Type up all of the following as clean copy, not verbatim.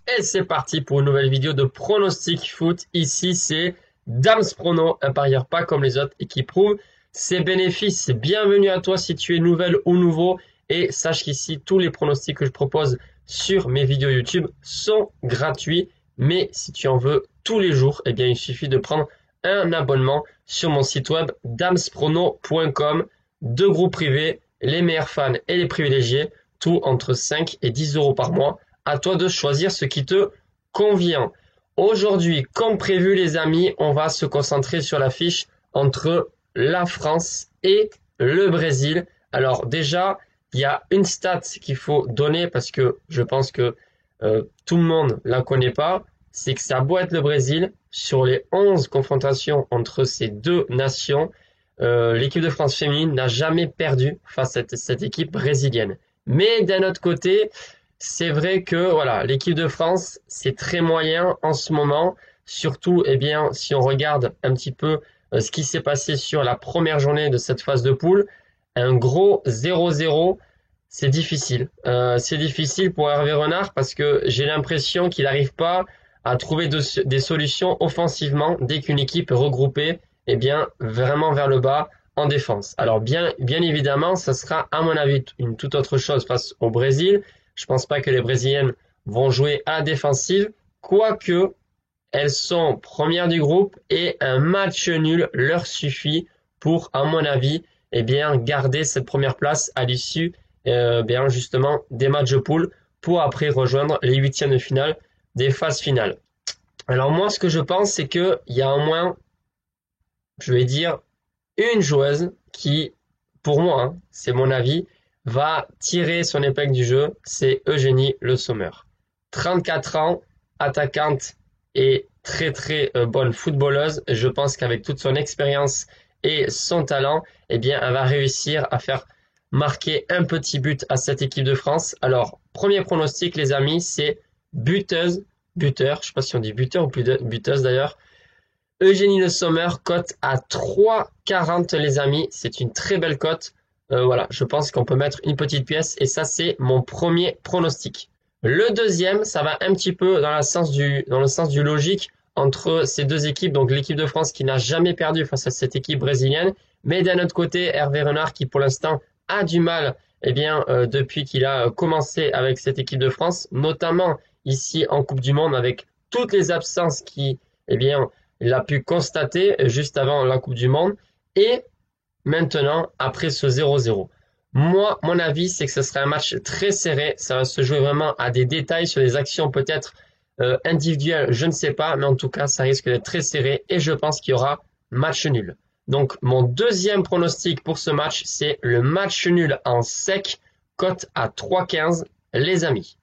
Et c'est parti pour une nouvelle vidéo de pronostic foot. Ici, c'est Dams Prono, un parieur pas comme les autres et qui prouve ses bénéfices. Bienvenue à toi si tu es nouvelle ou nouveau. Et sache qu'ici, tous les pronostics que je propose sur mes vidéos YouTube sont gratuits. Mais si tu en veux tous les jours, eh bien, il suffit de prendre un abonnement sur mon site web damsprono.com. Deux groupes privés, les meilleurs fans et les privilégiés, tout entre 5 et 10 euros par mois. À toi de choisir ce qui te convient. Aujourd'hui, comme prévu les amis, on va se concentrer sur l'affiche entre la France et le Brésil. Alors déjà, il y a une stat qu'il faut donner parce que je pense que tout le monde la connaît pas. C'est que ça a beau être le Brésil, sur les 11 confrontations entre ces deux nations, l'équipe de France féminine n'a jamais perdu face à cette équipe brésilienne. Mais d'un autre côté, c'est vrai que voilà, l'équipe de France, c'est très moyen en ce moment. Surtout, eh bien, si on regarde un petit peu ce qui s'est passé sur la première journée de cette phase de poule, un gros 0-0, c'est difficile. C'est difficile pour Hervé Renard parce que j'ai l'impression qu'il n'arrive pas à trouver des solutions offensivement dès qu'une équipe est regroupée, eh bien, vraiment vers le bas en défense. Alors bien évidemment, ça sera à mon avis une toute autre chose face au Brésil. Je pense pas que les Brésiliennes vont jouer à la défensive, quoique elles sont premières du groupe et un match nul leur suffit pour, à mon avis, eh bien, garder cette première place à l'issue, bien justement des matchs de poule pour après rejoindre les huitièmes de finale des phases finales. Alors moi, ce que je pense, c'est que il y a au moins, je vais dire, une joueuse qui, pour moi, hein, c'est mon avis, va tirer son épingle du jeu, c'est Eugénie Le Sommer. 34 ans, attaquante et très bonne footballeuse. Je pense qu'avec toute son expérience et son talent, eh bien, elle va réussir à faire marquer un petit but à cette équipe de France. Alors, premier pronostic, les amis, c'est buteur, je sais pas si on dit buteur ou buteuse d'ailleurs. Eugénie Le Sommer, cote à 3,40 les amis, c'est une très belle cote. Voilà, je pense qu'on peut mettre une petite pièce et ça c'est mon premier pronostic. Le deuxième, ça va un petit peu dans le sens du logique entre ces deux équipes, donc l'équipe de France qui n'a jamais perdu face à cette équipe brésilienne, mais d'un autre côté Hervé Renard qui pour l'instant a du mal, eh bien depuis qu'il a commencé avec cette équipe de France, notamment ici en Coupe du Monde avec toutes les absences qui, eh bien, il a pu constater juste avant la Coupe du Monde et maintenant après ce 0-0. Moi, mon avis, c'est que ce sera un match très serré. Ça va se jouer vraiment à des détails sur des actions peut-être individuelles, je ne sais pas, mais en tout cas, ça risque d'être très serré et je pense qu'il y aura match nul. Donc, mon deuxième pronostic pour ce match, c'est le match nul en sec, cote à 3,15, les amis.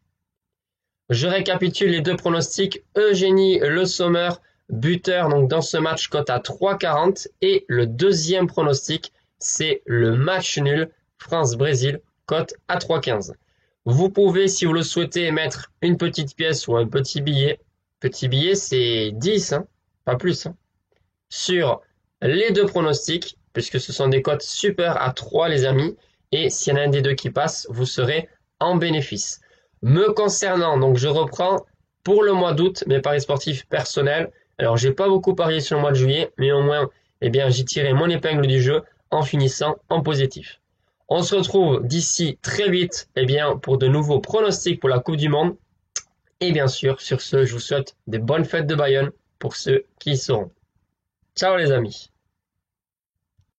Je récapitule les deux pronostics. Eugénie Le Sommer, buteur donc dans ce match, cote à 3,40. Et le deuxième pronostic, c'est le match nul France-Brésil, cote à 3,15. Vous pouvez, si vous le souhaitez, mettre une petite pièce ou un petit billet. Petit billet, c'est 10, hein, pas plus, hein, sur les deux pronostics, puisque ce sont des cotes super à 3, les amis. Et s'il y en a un des deux qui passe, vous serez en bénéfice. Me concernant, donc je reprends pour le mois d'août mes paris sportifs personnels. Alors j'ai pas beaucoup parié sur le mois de juillet, mais au moins, eh bien, j'ai tiré mon épingle du jeu en finissant en positif. On se retrouve d'ici très vite, eh bien, pour de nouveaux pronostics pour la Coupe du Monde. Et bien sûr, sur ce, je vous souhaite des bonnes fêtes de Bayonne pour ceux qui y seront. Ciao les amis.